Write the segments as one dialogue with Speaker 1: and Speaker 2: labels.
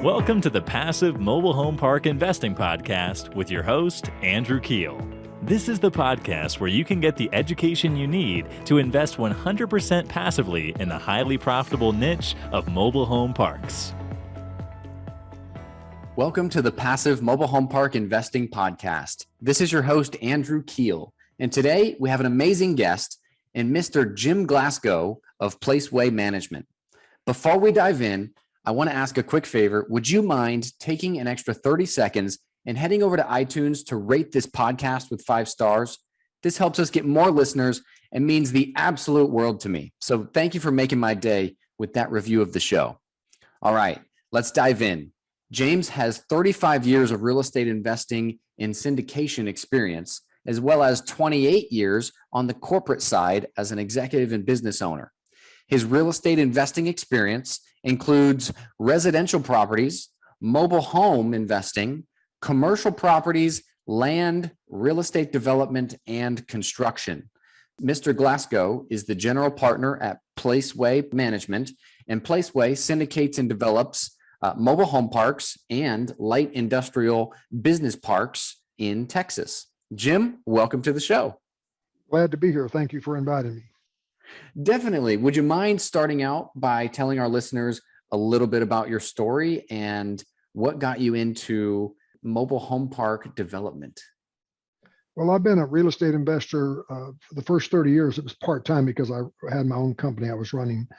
Speaker 1: Welcome to the Passive Mobile Home Park Investing Podcast with your host, Andrew Keel. This is the podcast where you can get the education you need to invest 100% passively in the highly profitable niche of mobile home parks.
Speaker 2: Welcome to the Passive Mobile Home Park Investing Podcast. This is your host, Andrew Keel. And today we have an amazing guest in Mr. Jim Glasgow of Placeway Management. Before we dive in, I want to ask a quick favor. Would you mind taking an extra 30 seconds and heading over to iTunes to rate this podcast with 5 stars? This helps us get more listeners and means the absolute world to me. So thank you for making my day with that review of the show. All right, let's dive in. James has 35 years of real estate investing in syndication experience, as well as 28 years on the corporate side as an executive and business owner. His real estate investing experience includes residential properties, mobile home investing, commercial properties, land, real estate development, and construction. Mr. Glasgow is the general partner at Placeway Management, and Placeway syndicates and develops mobile home parks and light industrial business parks in Texas. Jim, welcome to the show.
Speaker 3: Glad to be here. Thank you for inviting me.
Speaker 2: Definitely. Would you mind starting out by telling our listeners a little bit about your story and what got you into mobile home park development?
Speaker 3: Well, I've been a real estate investor for the first 30 years. It was part-time because I had my own company I was running.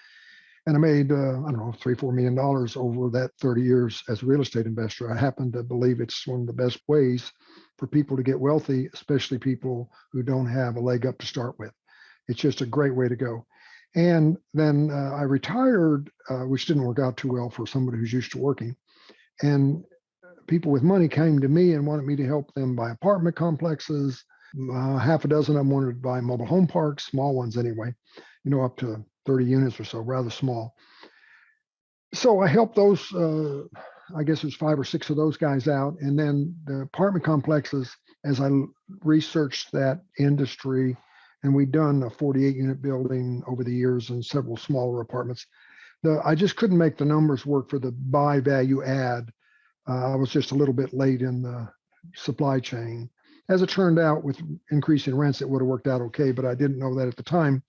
Speaker 3: And I made, $3-4 million over that 30 years as a real estate investor. I happen to believe it's one of the best ways for people to get wealthy, especially people who don't have a leg up to start with. It's just a great way to go. And then I retired, which didn't work out too well for somebody who's used to working. And people with money came to me and wanted me to help them buy apartment complexes. Half a dozen of them wanted to buy mobile home parks, small ones anyway, up to 30 units or so, rather small. So I helped those, I guess there's 5 or 6 of those guys out. And then the apartment complexes, as I researched that industry, and we'd done a 48 unit building over the years and several smaller apartments. I just couldn't make the numbers work for the buy value add. I was just a little bit late in the supply chain. As it turned out, with increasing rents, it would have worked out okay, but I didn't know that at the time.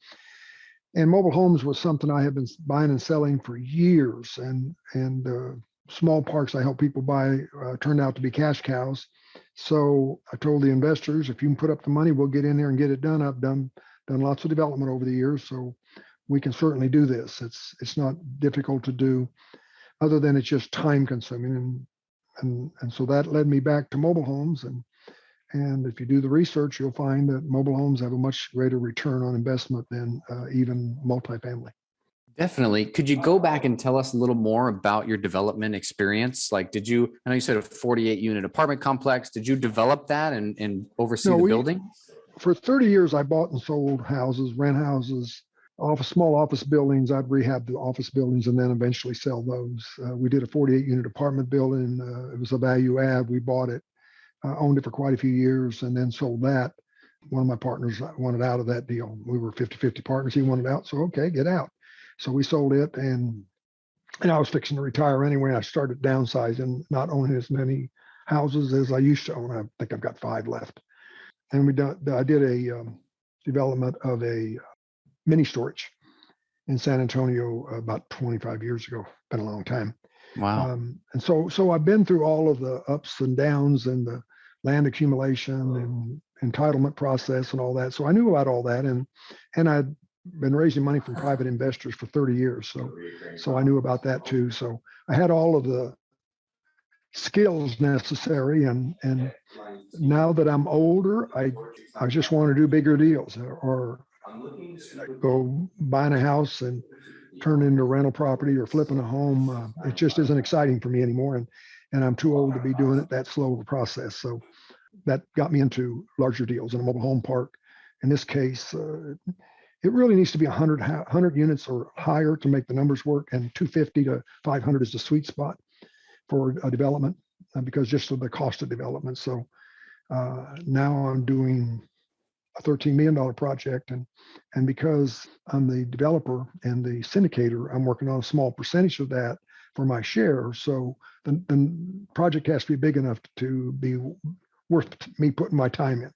Speaker 3: And mobile homes was something I had been buying and selling for years, and small parks I help people buy turned out to be cash cows. So I told the investors, if you can put up the money, we'll get in there and get it done. I've done lots of development over the years, so we can certainly do this. It's not difficult to do, other than it's just time consuming. And so that led me back to mobile homes. And if you do the research, you'll find that mobile homes have a much greater return on investment than even multifamily.
Speaker 2: Definitely. Could you go back and tell us a little more about your development experience? Like, I know you said a 48 unit apartment complex. Did you develop that and oversee the building?
Speaker 3: For 30 years, I bought and sold houses, rent houses, small office buildings. I'd rehab the office buildings and then eventually sell those. We did a 48 unit apartment building. It was a value add. We bought it, owned it for quite a few years, and then sold that. One of my partners wanted out of that deal. We were 50-50 partners. He wanted out. So, okay, get out. So we sold it, and I was fixing to retire anyway. I started downsizing, not owning as many houses as I used to own. I think I've got 5 left. And I did a development of a mini storage in San Antonio about 25 years ago. Been a long time.
Speaker 2: Wow.
Speaker 3: And so I've been through all of the ups and downs and the land accumulation and entitlement process and all that. So I knew about all that, and I'd been raising money from private investors for 30 years. So I knew about that too. So I had all of the skills necessary. And now that I'm older, I just want to do bigger deals or go buying a house and turn it into rental property or flipping a home. It just isn't exciting for me anymore. And I'm too old to be doing it that slow of a process. So that got me into larger deals in a mobile home park. In this case, it really needs to be 100 units or higher to make the numbers work, and 250 to 500 is the sweet spot for a development because just of the cost of development. So now I'm doing a $13 million project, and because I'm the developer and the syndicator, I'm working on a small percentage of that. for my share. So the project has to be big enough to be worth me putting my time in.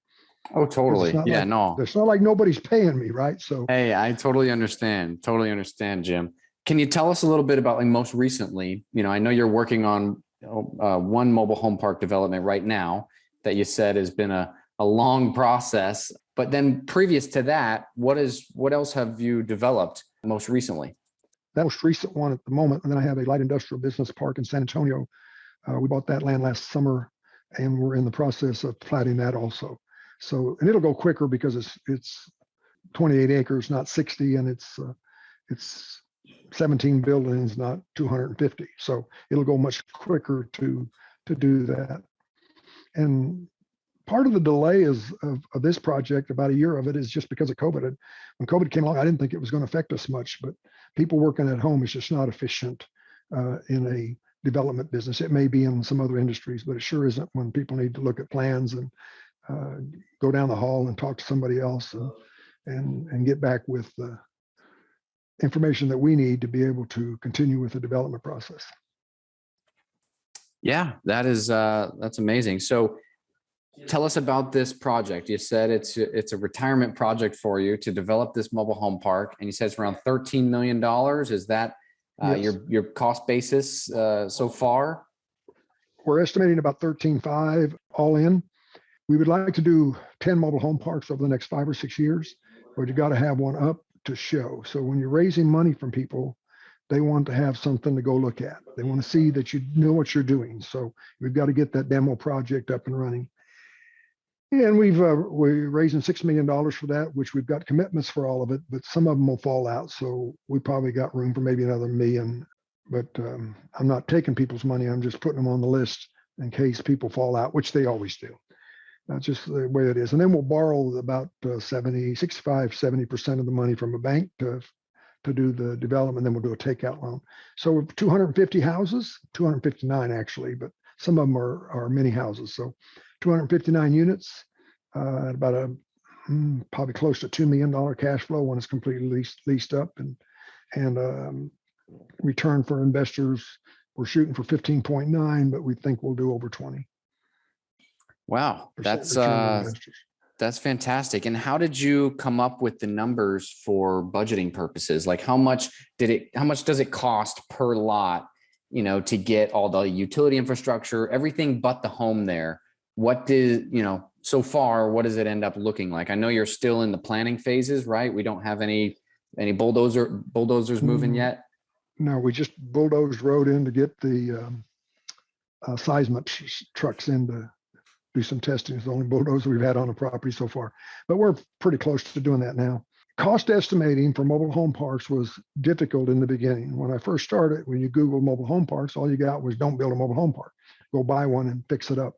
Speaker 2: Oh, totally. Yeah,
Speaker 3: like,
Speaker 2: no.
Speaker 3: It's not like nobody's paying me, right? So
Speaker 2: Hey, I totally understand. Totally understand, Jim. Can you tell us a little bit about, like, most recently, I know you're working on one mobile home park development right now that you said has been a long process. But then previous to that, what else have you developed most recently?
Speaker 3: that most recent one at the moment. And then I have a light industrial business park in San Antonio. We bought that land last summer, and we're in the process of platting that also. So, and it'll go quicker because it's 28 acres, not 60, and it's 17 buildings, not 250. So it'll go much quicker to do that. And part of the delay of this project, about a year of it, is just because of COVID. When COVID came along, I didn't think it was going to affect us much, but people working at home is just not efficient in a development business. It may be in some other industries, but it sure isn't when people need to look at plans and go down the hall and talk to somebody else and get back with the information that we need to be able to continue with the development process.
Speaker 2: Yeah, that's amazing. So tell us about this project. You said it's a retirement project for you to develop this mobile home park, and you said it's around $13 million. Is that
Speaker 3: Yes.
Speaker 2: your cost basis so far?
Speaker 3: We're estimating about 13.5 all in. We would like to do 10 mobile home parks over the next 5 or 6 years, but you got to have one up to show. So when you're raising money from people, they want to have something to go look at. They want to see that you know what you're doing. So we've got to get that demo project up and running. And we're raising $6 million for that, which we've got commitments for all of it, but some of them will fall out. So we probably got room for maybe another million. But I'm not taking people's money. I'm just putting them on the list in case people fall out, which they always do. That's just the way it is. And then we'll borrow about 70% of the money from a bank to do the development. Then we'll do a takeout loan. So 250 houses, 259 actually, but some of them are mini houses. So 259 units, at about probably close to $2 million cash flow when it's completely leased up, and return for investors. We're shooting for 15.9, but we think we'll do over 20.
Speaker 2: Wow,
Speaker 3: Return to investors.
Speaker 2: That's fantastic. And how did you come up with the numbers for budgeting purposes? Like how much does it cost per lot, to get all the utility infrastructure, everything but the home there? So far, what does it end up looking like? I know you're still in the planning phases, right? We don't have any bulldozers moving yet.
Speaker 3: No, we just bulldozed road in to get the seismic trucks in to do some testing. It's the only bulldozer we've had on the property so far, but we're pretty close to doing that now. Cost estimating for mobile home parks was difficult in the beginning. When I first started, when you Google mobile home parks, all you got was don't build a mobile home park, go buy one and fix it up.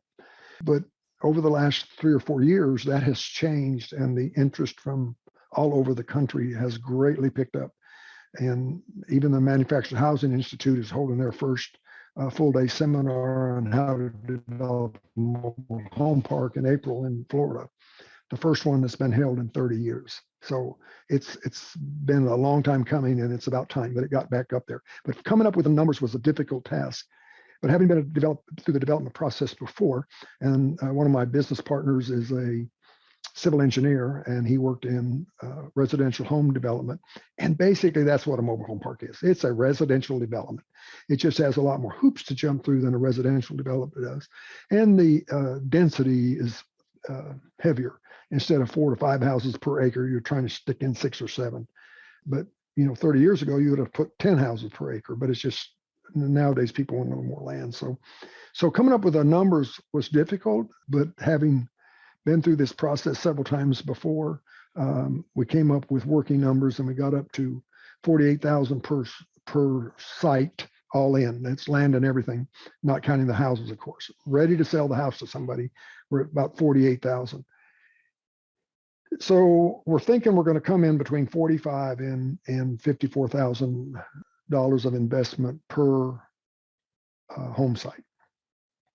Speaker 3: But over the last 3 or 4 years, that has changed, and the interest from all over the country has greatly picked up. And even the Manufactured Housing Institute is holding their first full-day seminar on how to develop a mobile home park in April in Florida, the first one that's been held in 30 years. So it's been a long time coming, and it's about time that it got back up there. But coming up with the numbers was a difficult task. But having been through the development process before, and one of my business partners is a civil engineer, and he worked in residential home development. And basically, that's what a mobile home park is. It's a residential development. It just has a lot more hoops to jump through than a residential development does. And the density is heavier. Instead of 4 to 5 houses per acre, you're trying to stick in 6 or 7. But 30 years ago, you would have put 10 houses per acre, but it's just nowadays people want a little more land. So coming up with the numbers was difficult, but having been through this process several times before, we came up with working numbers, and we got up to 48,000 per site, all in. That's land and everything, not counting the houses, of course. Ready to sell the house to somebody, we're at about 48,000. So we're thinking we're going to come in between $45,000 and $54,000 of investment per home site.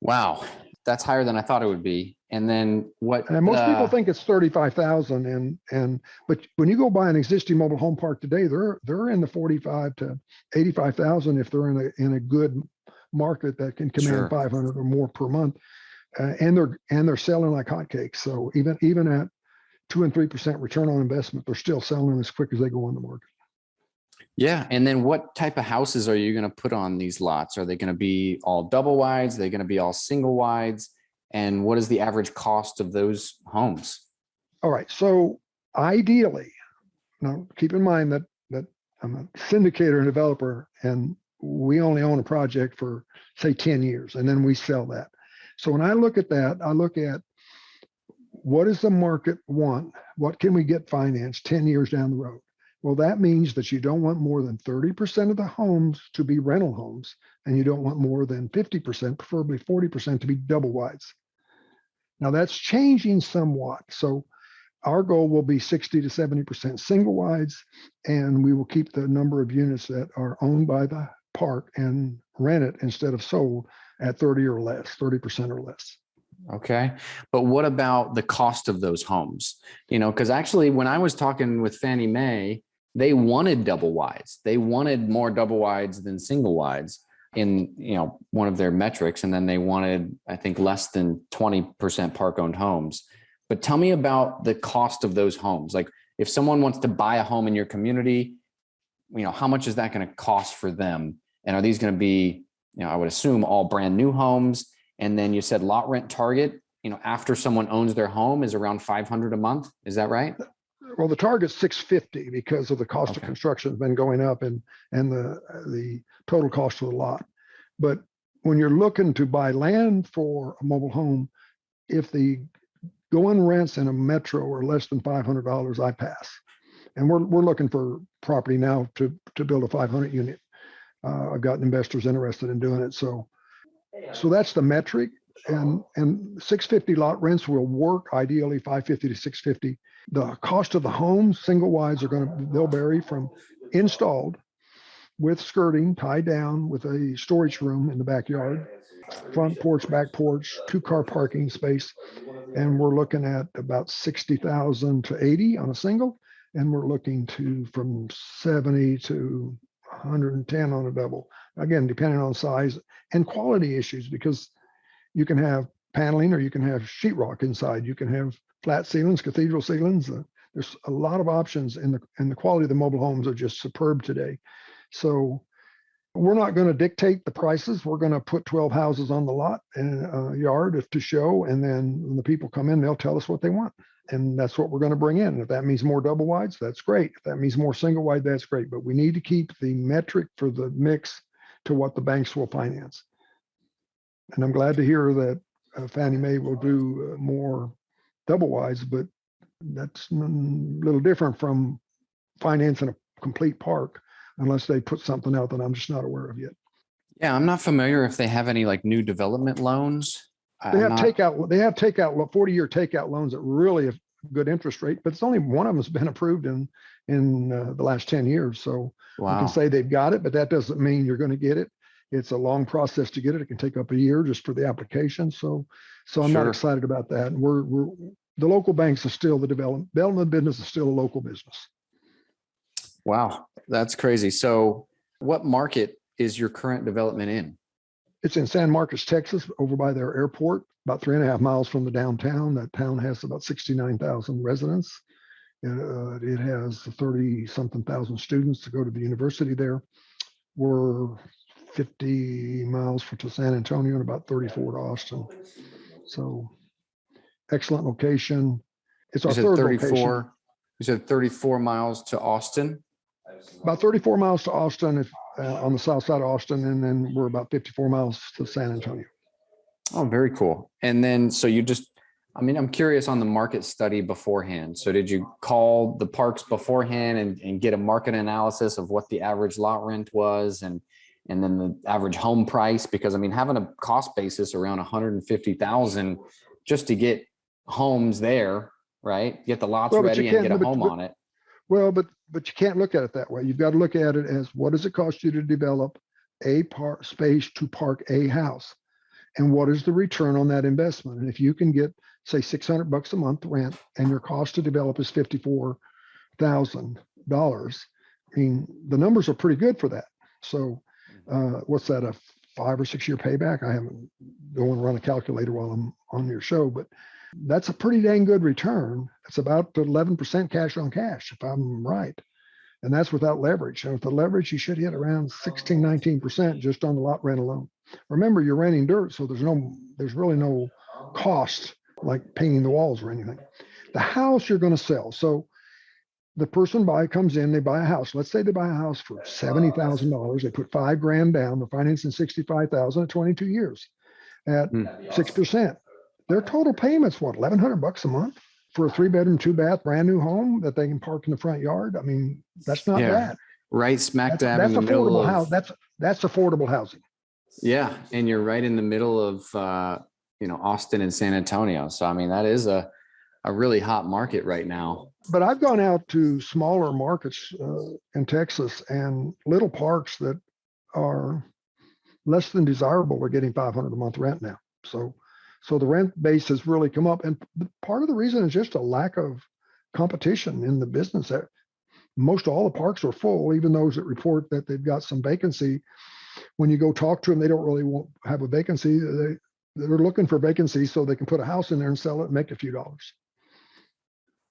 Speaker 2: Wow. That's higher than I thought it would be. And then what?
Speaker 3: And most people think it's 35,000, but when you go buy an existing mobile home park today, they're in the 45 to 85,000 if they're in a good market that can command
Speaker 2: Sure.
Speaker 3: 500 or more per month, and they're selling like hotcakes. So even at 2 and 3% return on investment, they're still selling as quick as they go on the market.
Speaker 2: Yeah. And then what type of houses are you going to put on these lots? Are they going to be all double wides? Are they going to be all single wides? And what is the average cost of those homes?
Speaker 3: All right. So ideally, now keep in mind that I'm a syndicator and developer, and we only own a project for say 10 years, and then we sell that. So when I look at that, I look at what does the market want? What can we get financed 10 years down the road? Well, that means that you don't want more than 30% of the homes to be rental homes, and you don't want more than 50%, preferably 40% to be double wides. Now that's changing somewhat. So our goal will be 60 to 70% single wides, and we will keep the number of units that are owned by the park and rent it instead of sold at 30% or less.
Speaker 2: Okay. But what about the cost of those homes? Because actually when I was talking with Fannie Mae, they wanted double wides. They wanted more double wides than single wides in, one of their metrics. And then they wanted, I think, less than 20% park owned homes. But tell me about the cost of those homes. Like if someone wants to buy a home in your community, how much is that going to cost for them? And are these going to be, I would assume all brand new homes? And then you said lot rent target, after someone owns their home is around $500 a month. Is that right?
Speaker 3: Well, the target's $650 because of the cost of construction has been going up and the total cost of the lot. But when you're looking to buy land for a mobile home, if the going rents in a metro are less than $500, I pass. And we're looking for property now to build a 500 unit. I've gotten investors interested in doing it. So that's the metric. And 650 lot rents will work ideally 550 to 650. The cost of the homes, single wides they'll vary from installed with skirting tied down with a storage room in the backyard, front porch, back porch, 2-car parking space. And we're looking at about 60,000 to 80 on a single. And we're looking to from 70 to 110 on a double. Again, depending on size and quality issues, because you can have paneling or you can have sheetrock inside. You can have flat ceilings, cathedral ceilings. There's a lot of options, and the quality of the mobile homes are just superb today. So we're not going to dictate the prices. We're going to put 12 houses on the lot and a yard to show, and then when the people come in, they'll tell us what they want. And that's what we're going to bring in. And if that means more double wides, that's great. If that means more single wide, that's great. But we need to keep the metric for the mix to what the banks will finance. And I'm glad to hear that Fannie Mae will do more double wides, but that's a little different from financing a complete park unless they put something out that I'm just not aware of yet.
Speaker 2: Yeah, I'm not familiar if they have any like new development loans.
Speaker 3: They have 40-year takeout loans at really a good interest rate, but it's only one of them has been approved in the last 10 years. So
Speaker 2: wow.
Speaker 3: You can say they've got it, but that doesn't mean you're going to get it. It's a long process to get it. It can take up a year just for the application. So I'm not excited about that. And we're the local banks are still the development business is still a local business.
Speaker 2: Wow, that's crazy. So what market is your current development in?
Speaker 3: It's in San Marcos, Texas, over by their airport, about 3.5 miles from the downtown. That town has about 69,000 residents. It has 30-something thousand students to go to the university there. We're 50 miles to San Antonio and about 34 to Austin. So excellent location. It's our third location.
Speaker 2: You said 34 miles to Austin?
Speaker 3: About 34 miles to Austin on the south side of Austin, and then we're about 54 miles to San Antonio.
Speaker 2: Oh, very cool. And then, so I'm curious on the market study beforehand. So did you call the parks beforehand and get a market analysis of what the average lot rent was and then the average home price? Because having a cost basis around 150,000 just to get homes there, right? Get the lots ready and get a home on it.
Speaker 3: Well, but you can't look at it that way. You've got to look at it as what does it cost you to develop a park space to park a house? and what is the return on that investment. And if you can get, say, $600 a month rent, and your cost to develop is $54,000, I mean, the numbers are pretty good for that. So what's that, a 5 or 6 year payback? I haven't go and run a calculator while I'm on your show, but that's a pretty dang good return. It's about 11% cash on cash, if I'm right. And that's without leverage. And with the leverage, you should hit around 16, 19% just on the lot rent alone. Remember, you're renting dirt, so there's really no cost like painting the walls or anything. The house you're going to sell. So the person comes in, they buy a house. Let's say they buy a house for $70,000. They put $5,000 down. They're financing $65,000 at 22 years at 6%. Their total payment's what, $1,100 a month for a 3-bedroom, 2-bath, brand new home that they can park in the front yard. I mean, that's not bad.
Speaker 2: Right smack dab
Speaker 3: That's
Speaker 2: in the middle
Speaker 3: affordable
Speaker 2: of
Speaker 3: house. That's affordable housing.
Speaker 2: Yeah, and you're right in the middle of Austin and San Antonio. So I mean, that is a really hot market right now.
Speaker 3: But I've gone out to smaller markets in Texas, and little parks that are less than desirable are getting $500 a month rent now. So the rent base has really come up, and part of the reason is just a lack of competition in the business. Most all the parks are full, even those that report that they've got some vacancy. When you go talk to them, they don't really have a vacancy. They're looking for vacancies so they can put a house in there and sell it and make a few dollars.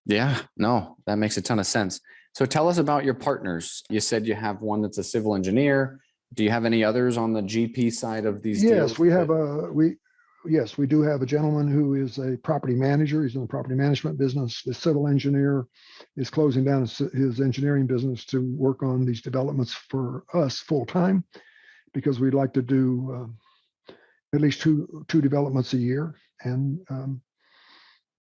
Speaker 2: Yeah, no, that makes a ton of sense. So tell us about your partners. You said you have one that's a civil engineer. Do you have any others on the GP side of these deals?
Speaker 3: Yes, we do have a gentleman who is a property manager. He's in the property management business. The civil engineer is closing down his engineering business to work on these developments for us full time, because we'd like to do at least two developments a year. And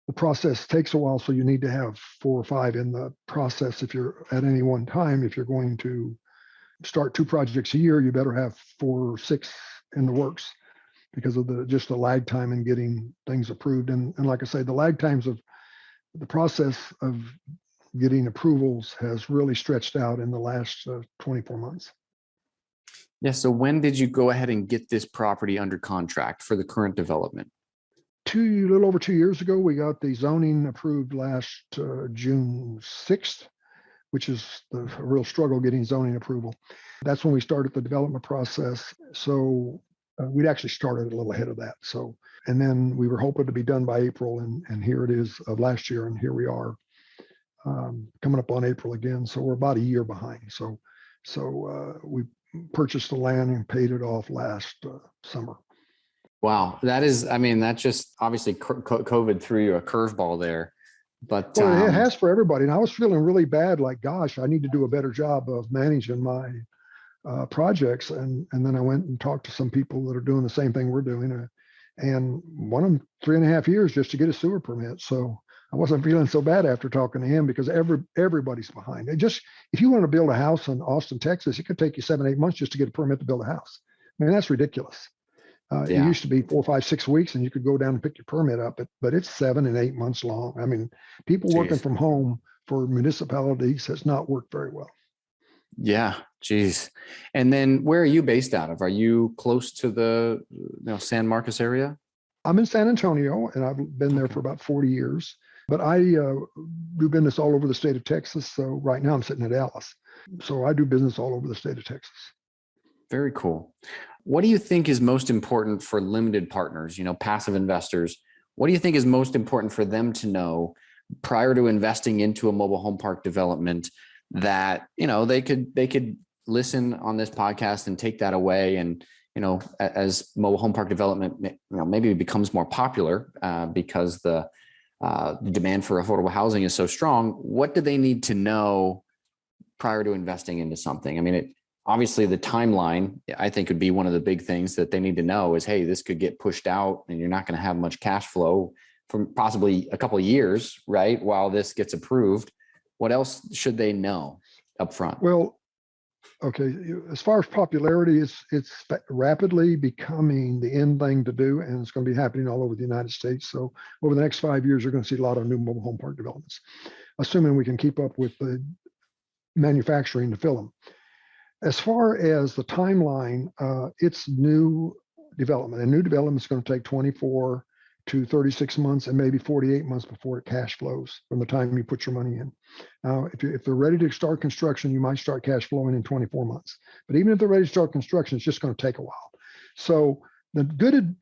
Speaker 3: the process takes a while, so you need to have 4 or 5 in the process. If you're at any one time, if you're going to start 2 projects a year, you better have 4 or 6 in the works, because of the lag time in getting things approved. And like I say, the lag times of the process of getting approvals has really stretched out in the last 24 months.
Speaker 2: Yeah. So when did you go ahead and get this property under contract for the current development?
Speaker 3: A little over 2 years ago, we got the zoning approved last June 6th, which is a real struggle getting zoning approval. That's when we started the development process. So we'd actually started a little ahead of that. So, and then we were hoping to be done by April, and here it is of last year, and here we are coming up on April again. So we're about a year behind. So we purchased the land and paid it off last summer.
Speaker 2: Wow. That just obviously COVID threw you a curveball there, but
Speaker 3: it has for everybody. And I was feeling really bad, like, gosh, I need to do a better job of managing my projects. And then I went and talked to some people that are doing the same thing we're doing. And one of them 3.5 years just to get a sewer permit. So I wasn't feeling so bad after talking to him, because everybody's behind. If you want to build a house in Austin, Texas, it could take you 7-8 months just to get a permit to build a house. I mean, that's ridiculous. It used to be 4, 5, 6 weeks and you could go down and pick your permit up, but it's 7 and 8 months long. I mean, people working from home for municipalities has not worked very well.
Speaker 2: Yeah. Geez. And then where are you based out of? Are you close to the San Marcos area?
Speaker 3: I'm in San Antonio, and I've been there for about 40 years, but I do business all over the state of Texas. So right now I'm sitting in Dallas. So I do business all over the state of Texas.
Speaker 2: Very cool. What do you think is most important for limited partners, passive investors? What do you think is most important for them to know prior to investing into a mobile home park development, that, they could listen on this podcast and take that away? And, as mobile home park development, maybe becomes more popular because the demand for affordable housing is so strong, what do they need to know prior to investing into something? I mean, obviously the timeline, I think, would be one of the big things that they need to know is, hey, this could get pushed out and you're not going to have much cash flow for possibly a couple of years, right, while this gets approved. What else should they know up front?
Speaker 3: Well, okay, as far as popularity, it's rapidly becoming the end thing to do, and it's going to be happening all over the United States. So over the next 5 years, you're going to see a lot of new mobile home park developments, assuming we can keep up with the manufacturing to fill them. As far as the timeline, it's new development. And new development is going to take 24 to 36 months and maybe 48 months before it cash flows from the time you put your money in. Now, if they're ready to start construction, you might start cash flowing in 24 months. But even if they're ready to start construction, it's just going to take a while. So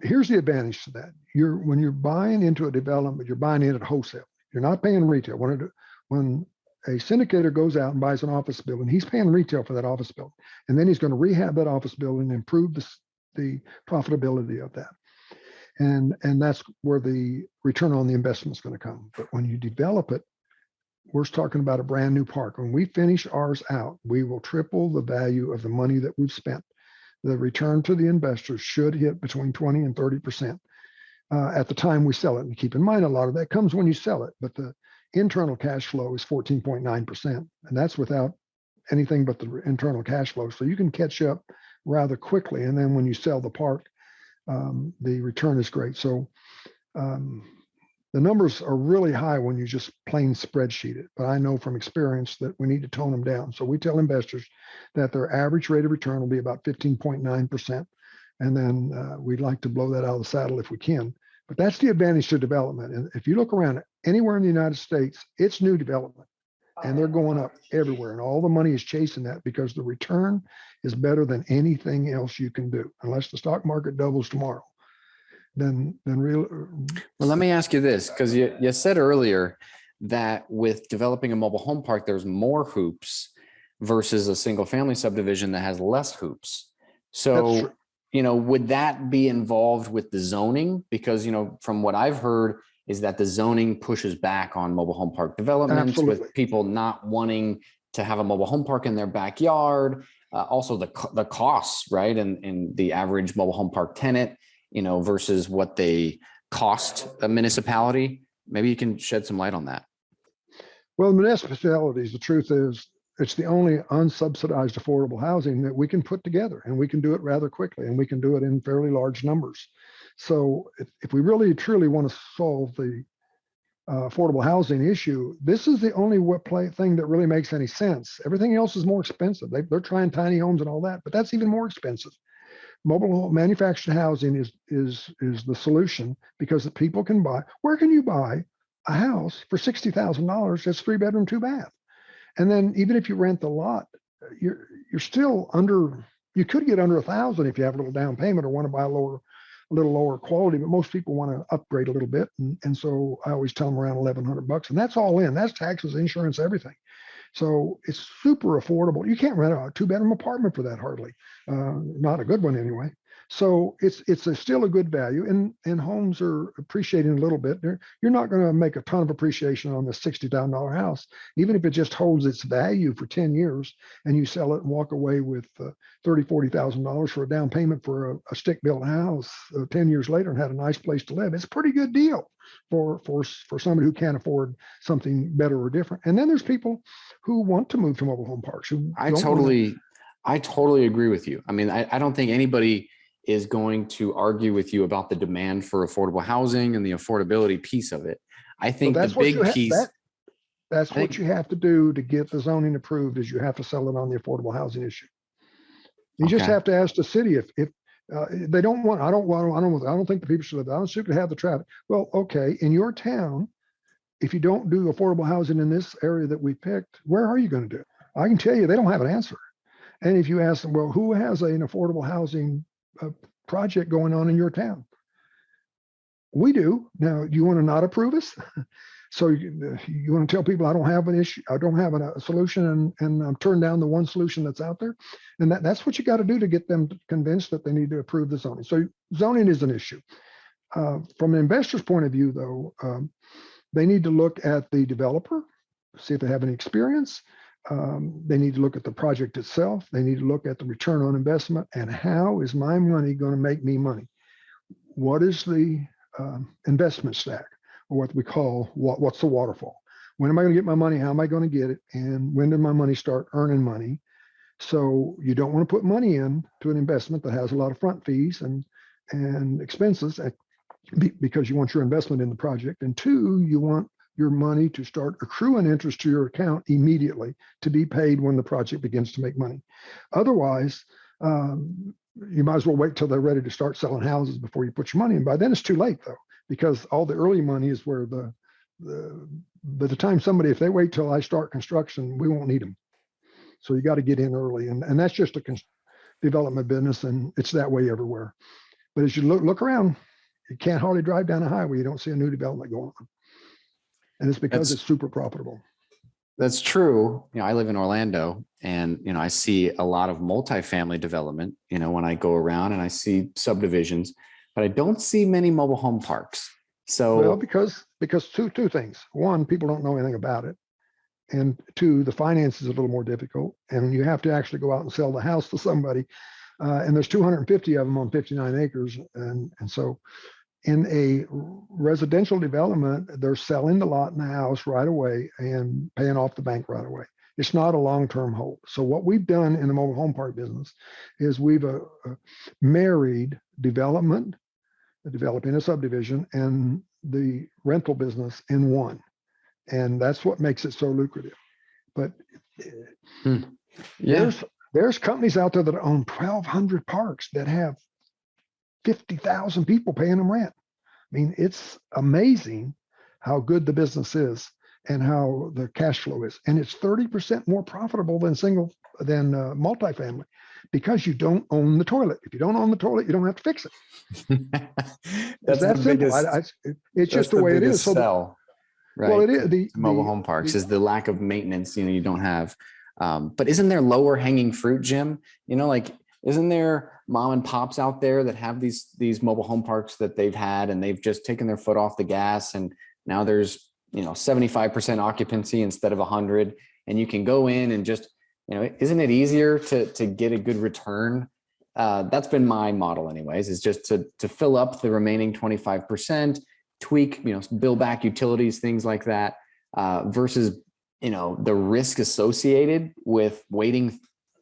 Speaker 3: here's the advantage to that. When you're buying into a development, you're buying in at wholesale. You're not paying retail. When a syndicator goes out and buys an office building, he's paying retail for that office building. And then he's going to rehab that office building and improve the profitability of that. And that's where the return on the investment is going to come. But when you develop it, we're talking about a brand new park. When we finish ours out, we will triple the value of the money that we've spent. The return to the investors should hit between 20 and 30% at the time we sell it. And keep in mind, a lot of that comes when you sell it, but the internal cash flow is 14.9%. And that's without anything but the internal cash flow. So you can catch up rather quickly. And then when you sell the park, the return is great. So the numbers are really high when you just plain spreadsheet it. But I know from experience that we need to tone them down. So we tell investors that their average rate of return will be about 15.9%. And then we'd like to blow that out of the saddle if we can. But that's the advantage to development. And if you look around anywhere in the United States, it's new development. And they're going up everywhere. And all the money is chasing that because the return is better than anything else you can do. Unless the stock market doubles tomorrow. Then real.
Speaker 2: Well, let me ask you this, because you said earlier that with developing a mobile home park, there's more hoops versus a single family subdivision that has less hoops. So, would that be involved with the zoning? Because, from what I've heard is that the zoning pushes back on mobile home park developments. Absolutely. With people not wanting to have a mobile home park in their backyard. Also the costs, right? And the average mobile home park tenant, versus what they cost a municipality. Maybe you can shed some light on that.
Speaker 3: Well, municipalities, the truth is, it's the only unsubsidized affordable housing that we can put together, and we can do it rather quickly, and we can do it in fairly large numbers. So if we really truly want to solve the affordable housing issue, this is the only thing that really makes any sense. Everything else is more expensive. They're trying tiny homes and all that, but that's even more expensive. Mobile manufactured housing is the solution because the people can buy. Where can you buy a house for $60,000 that's 3-bedroom, 2-bath? And then even if you rent the lot, you're still under. You could get under $1,000 if you have a little down payment or want to buy a little lower quality. But most people want to upgrade a little bit, and so I always tell them around $1,100, and that's all in. That's taxes, insurance, everything. So it's super affordable. You can't rent a 2-bedroom apartment for that hardly, not a good one anyway. So it's still a good value, and homes are appreciating a little bit. You're not going to make a ton of appreciation on the $60,000 house, even if it just holds its value for 10 years, and you sell it and walk away with $30,000-$40,000 for a down payment for a stick-built house 10 years later and had a nice place to live. It's a pretty good deal for somebody who can't afford something better or different. And then there's people who want to move to mobile home parks. I
Speaker 2: totally agree with you. I mean, I don't think anybody is going to argue with you about the demand for affordable housing and the affordability piece of it. I think the big piece.
Speaker 3: That's what you have to do to get the zoning approved, is you have to sell it on the affordable housing issue. You just have to ask the city if they don't want. I don't think the people should live. I don't think they have the traffic. Well, okay, in your town, if you don't do affordable housing in this area that we picked, where are you going to do it? I can tell you they don't have an answer. And if you ask them, well, who has an affordable housing project going on in your town? We do. Now, you want to not approve us? So you want to tell people I don't have an issue, I don't have a solution, and I'm turning down the one solution that's out there? And that's what you got to do to get them convinced that they need to approve the zoning. So zoning is an issue. From an investor's point of view, though, they need to look at the developer, see if they have any experience. They need to look at the project itself. They need to look at the return on investment and how is my money going to make me money? What is the investment stack, or what we call what's the waterfall? When am I going to get my money? How am I going to get it? And when did my money start earning money? So you don't want to put money in to an investment that has a lot of front fees and expenses because you want your investment in the project. And two, you want your money to start accruing interest to your account immediately to be paid when the project begins to make money. Otherwise, You might as well wait till they're ready to start selling houses before you put your money in. By then it's too late though, because all the early money is where by the time somebody, if they wait till I start construction, we won't need them. So you got to get in early, and that's just a development business, and it's that way everywhere. But as you look around, you can't hardly drive down a highway, you don't see a new development going on, and it's because it's super profitable.
Speaker 2: That's true. I live in Orlando, and I see a lot of multifamily development, when I go around, and I see subdivisions, but I don't see many mobile home parks. So,
Speaker 3: well, because two things. One, people don't know anything about it. And two, the finance is a little more difficult, and you have to actually go out and sell the house to somebody. And there's 250 of them on 59 acres. And so in a residential development, they're selling the lot and the house right away and paying off the bank right away. It's not a long-term hold. So what we've done in the mobile home park business is we've married developing a subdivision and the rental business in one. And that's what makes it so lucrative. But there's companies out there that own 1,200 parks that have 50,000 people paying them rent. I mean, it's amazing how good the business is and how the cash flow is. And it's 30% more profitable than multifamily, because you don't own the toilet. If you don't own the toilet, you don't have to fix it.
Speaker 2: That's
Speaker 3: that simple. It's just the way it is.
Speaker 2: So right.
Speaker 3: Well, it is the
Speaker 2: mobile home parks is the lack of maintenance. You don't have. But isn't there lower hanging fruit, Jim? Isn't there mom and pops out there that have these mobile home parks that they've had, and they've just taken their foot off the gas, and now there's 75% occupancy instead of 100, and you can go in and just isn't it easier to get a good return? That's been my model, anyways, is just to fill up the remaining 25%. Tweak, bill back utilities, things like that, versus, the risk associated with waiting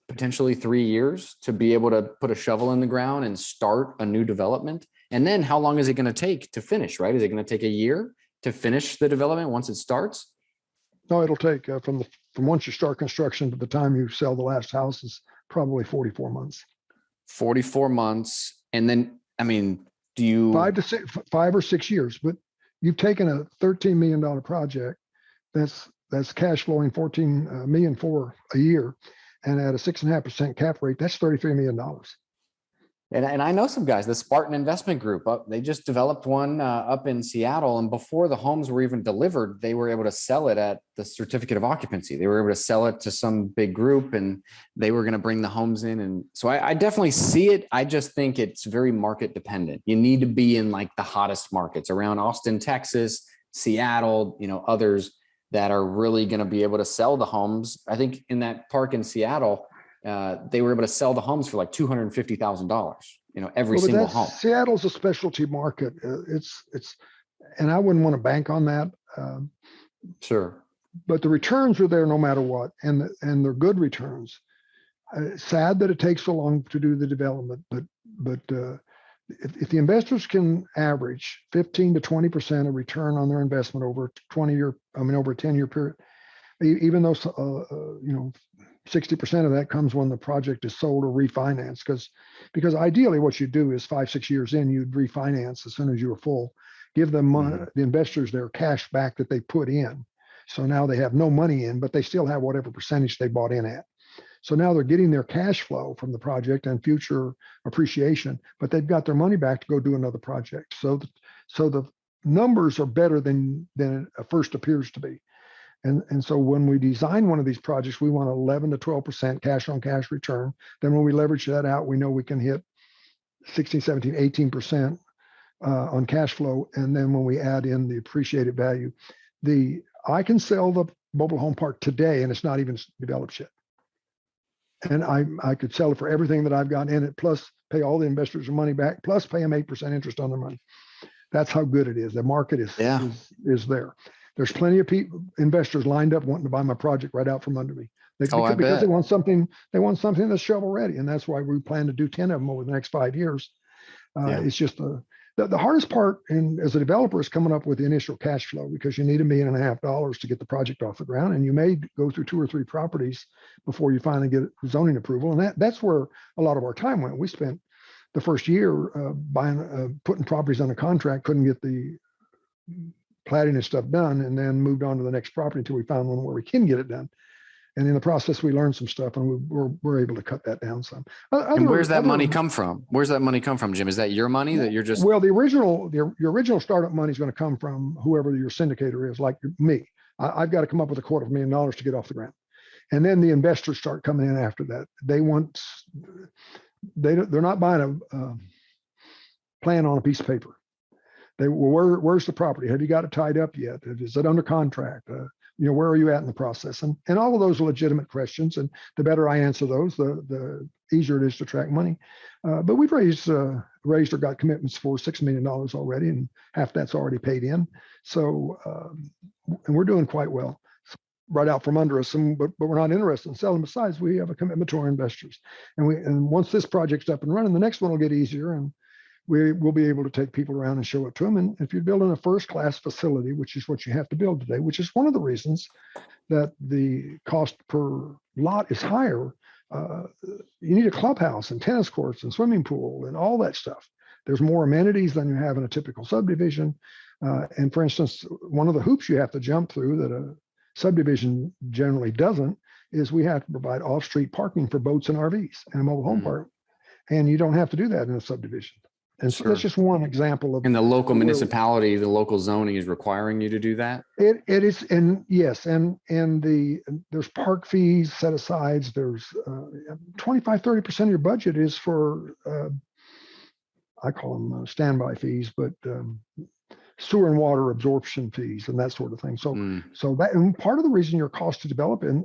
Speaker 2: potentially 3 years to be able to put a shovel in the ground and start a new development. And then how long is it going to take to finish, right? Is it going to take a year to finish the development once it starts?
Speaker 3: No, it'll take from once you start construction to the time you sell the last house is probably 44 months.
Speaker 2: 44 months. And then, do you
Speaker 3: 5 or 6 years, but you've taken a $13 million project that's cash flowing $14 million for a year, and at a 6.5% cap rate, that's $33 million.
Speaker 2: And I know some guys, the Spartan Investment Group, they just developed one up in Seattle, and before the homes were even delivered, they were able to sell it at the certificate of occupancy. They were able to sell it to some big group, and they were going to bring the homes in. And so I definitely see it. I just think it's very market dependent. You need to be in like the hottest markets around Austin, Texas, Seattle, others that are really going to be able to sell the homes. I think in that park in Seattle, they were able to sell the homes for like $250,000, every single home.
Speaker 3: Seattle's a specialty market. It's, and I wouldn't want to bank on that.
Speaker 2: Sure.
Speaker 3: But the returns are there no matter what. And they're good returns. Sad that it takes so long to do the development, but if the investors can average 15 to 20% of return on their investment over a 10-year period, even though 60% of that comes when the project is sold or refinanced, because ideally what you do is 5-6 years in, you'd refinance as soon as you were full, give them money, the investors their cash back that they put in. So now they have no money in, but they still have whatever percentage they bought in at. So now they're getting their cash flow from the project and future appreciation, but they've got their money back to go do another project. So the numbers are better than it first appears to be. And so when we design one of these projects, we want 11 to 12% cash on cash return. Then when we leverage that out, we know we can hit 16, 17, 18% on cash flow. And then when we add in the appreciated value, I can sell the mobile home park today and it's not even developed yet. And I could sell it for everything that I've got in it, plus pay all the investors their money back, plus pay them 8% interest on their money. That's how good it is. The market is there. There's plenty of investors lined up wanting to buy my project right out from under me. Because they want something that's shovel ready, and that's why we plan to do 10 of them over the next 5 years. It's just The hardest part as a developer is coming up with the initial cash flow, because you need $1.5 million to get the project off the ground, and you may go through 2 or 3 properties before you finally get zoning approval. And that's where a lot of our time went. We spent the first year putting properties under contract, couldn't get the platting and stuff done, and then moved on to the next property until we found one where we can get it done. And in the process, we learned some stuff, and we're able to cut that down some.
Speaker 2: And where's that money come from? Where's that money come from, Jim? Is that your money that you're just?
Speaker 3: Well, your original startup money is going to come from whoever your syndicator is, like me. I've got to come up with $250,000 to get off the ground, and then the investors start coming in after that. They're not buying a plan on a piece of paper. Where's the property? Have you got it tied up yet? Is it under contract? Where are you at in the process? And all of those are legitimate questions. And the better I answer those, the easier it is to track money. But we've raised or got commitments for $6 million already, and half that's already paid in. So, and we're doing quite well right out from under us. But we're not interested in selling. Besides, we have a commitment to our investors. And once this project's up and running, the next one will get easier, and we will be able to take people around and show it to them. And if you're building a first-class facility, which is what you have to build today, which is one of the reasons that the cost per lot is higher, you need a clubhouse and tennis courts and swimming pool and all that stuff. There's more amenities than you have in a typical subdivision. And for instance, one of the hoops you have to jump through that a subdivision generally doesn't is we have to provide off-street parking for boats and RVs and a mobile home park. And you don't have to do that in a subdivision. And so that's just one example of.
Speaker 2: In the local municipality, the local zoning is requiring you to do that?
Speaker 3: It is, and yes, and there's park fees set aside. There's 25-30% of your budget is for, I call them standby fees, but sewer and water absorption fees and that sort of thing. So that, and part of the reason your cost to develop in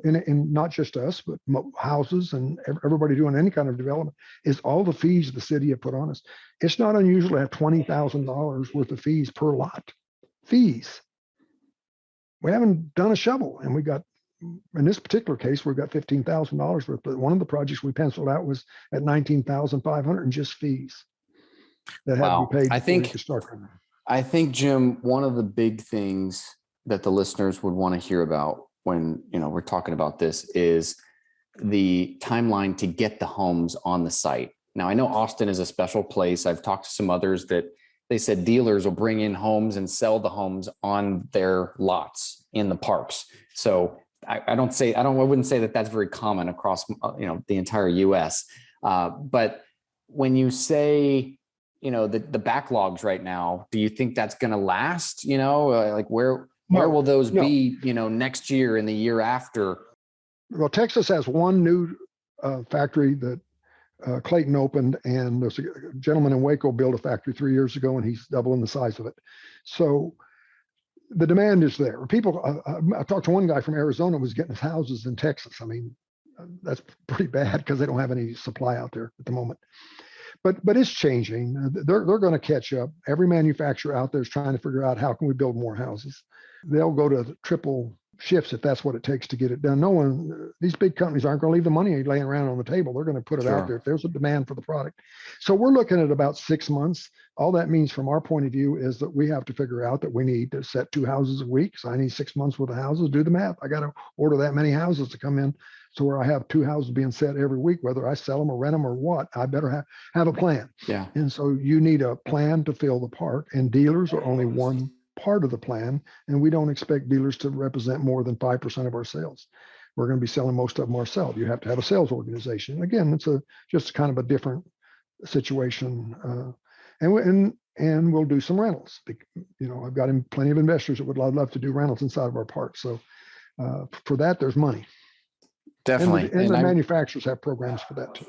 Speaker 3: not just us, but houses and everybody doing any kind of development is all the fees the city have put on us. It's not unusual to have $20,000 worth of fees per lot. Fees. We haven't done a shovel, and we got, in this particular case, we've got $15,000 worth. But one of the projects we penciled out was at $19,500 in just fees that had to be paid.
Speaker 2: I think, Jim, one of the big things that the listeners would want to hear about when we're talking about this is the timeline to get the homes on the site. Now, I know Austin is a special place. I've talked to some others that they said dealers will bring in homes and sell the homes on their lots in the parks. So I wouldn't say that that's very common across the entire U.S. But when you say the backlogs right now, do you think that's going to last? Where will those be? Next year and the year after?
Speaker 3: Well, Texas has one new factory that Clayton opened, and there's a gentleman in Waco built a factory 3 years ago, and he's doubling the size of it. So the demand is there. People, I talked to one guy from Arizona who was getting his houses in Texas. I mean, that's pretty bad because they don't have any supply out there at the moment. But it's changing. They're going to catch up. Every manufacturer out there is trying to figure out how can we build more houses. They'll go to triple shifts if that's what it takes to get it done. These big companies aren't going to leave the money laying around on the table. They're going to put it out there if there's a demand for the product. So we're looking at about 6 months. All that means from our point of view is that we have to figure out that we need to set 2 houses a week. So I need 6 months worth of houses. Do the math. I got to order that many houses to come in. So where I have 2 houses being set every week, whether I sell them or rent them or what, I better have a plan.
Speaker 2: Yeah.
Speaker 3: And so you need a plan to fill the park, and dealers are only one part of the plan. And we don't expect dealers to represent more than 5% of our sales. We're going to be selling most of them ourselves. You have to have a sales organization. Again, it's just kind of a different situation. And we'll do some rentals. I've got plenty of investors that would love to do rentals inside of our park. So for that, there's money.
Speaker 2: Definitely.
Speaker 3: And the manufacturers have programs for that too.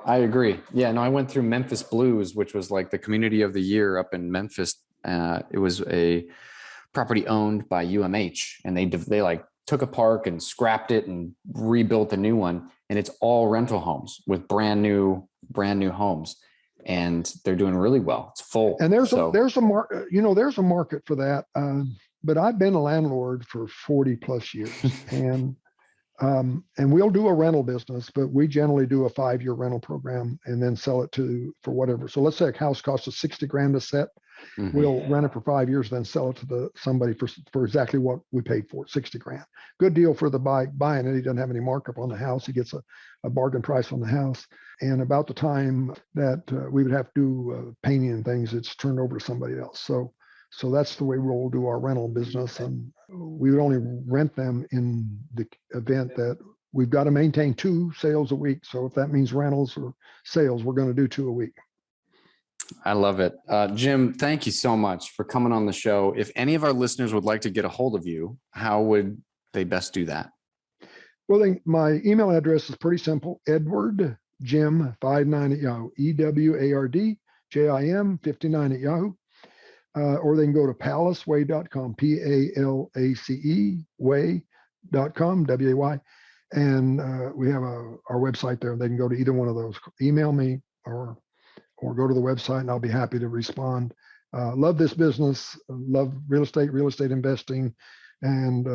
Speaker 2: I agree. Yeah, no, I went through Memphis Blues, which was like the community of the year up in Memphis. It was a property owned by UMH, and they like took a park and scrapped it and rebuilt a new one. And it's all rental homes with brand new homes. And they're doing really well. It's full.
Speaker 3: And there's a market for that. But I've been a landlord for 40 plus years, and we'll do a rental business, but we generally do a 5-year rental program and then sell it for whatever. So let's say a house costs us $60,000 to set. We'll rent it for 5 years, then sell it to somebody for exactly what we paid for it, 60 grand. Good deal for the buying it. He doesn't have any markup on the house. He gets a bargain price on the house. And about the time that we would have to do painting and things, it's turned over to somebody else. So that's the way we'll do our rental business. And we would only rent them in the event that we've got to maintain 2 sales a week. So if that means rentals or sales, we're going to do 2 a week.
Speaker 2: I love it. Jim, thank you so much for coming on the show. If any of our listeners would like to get a hold of you, how would they best do that?
Speaker 3: Well, my email address is pretty simple. EdwardJim59 at Yahoo. EWARDJIM 59 at Yahoo. Or they can go to palaceway.com, PALACE way.com, WAY. And we have our website there. They can go to either one of those. Email me or go to the website, and I'll be happy to respond. Love this business, love real estate investing, and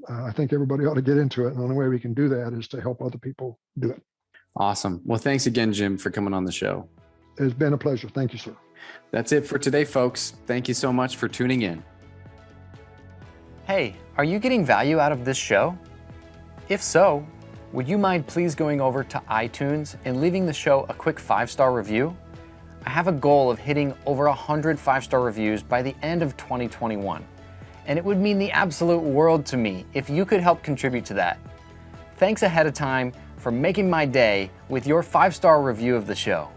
Speaker 3: I think everybody ought to get into it. And the only way we can do that is to help other people do it.
Speaker 2: Awesome. Well, thanks again, Jim, for coming on the show.
Speaker 3: It's been a pleasure. Thank you, sir.
Speaker 2: That's it for today, folks. Thank you so much for tuning in.
Speaker 4: Hey, are you getting value out of this show? If so, would you mind please going over to iTunes and leaving the show a quick 5-star review? I have a goal of hitting over 100 5-star reviews by the end of 2021, and it would mean the absolute world to me if you could help contribute to that. Thanks ahead of time for making my day with your 5-star review of the show.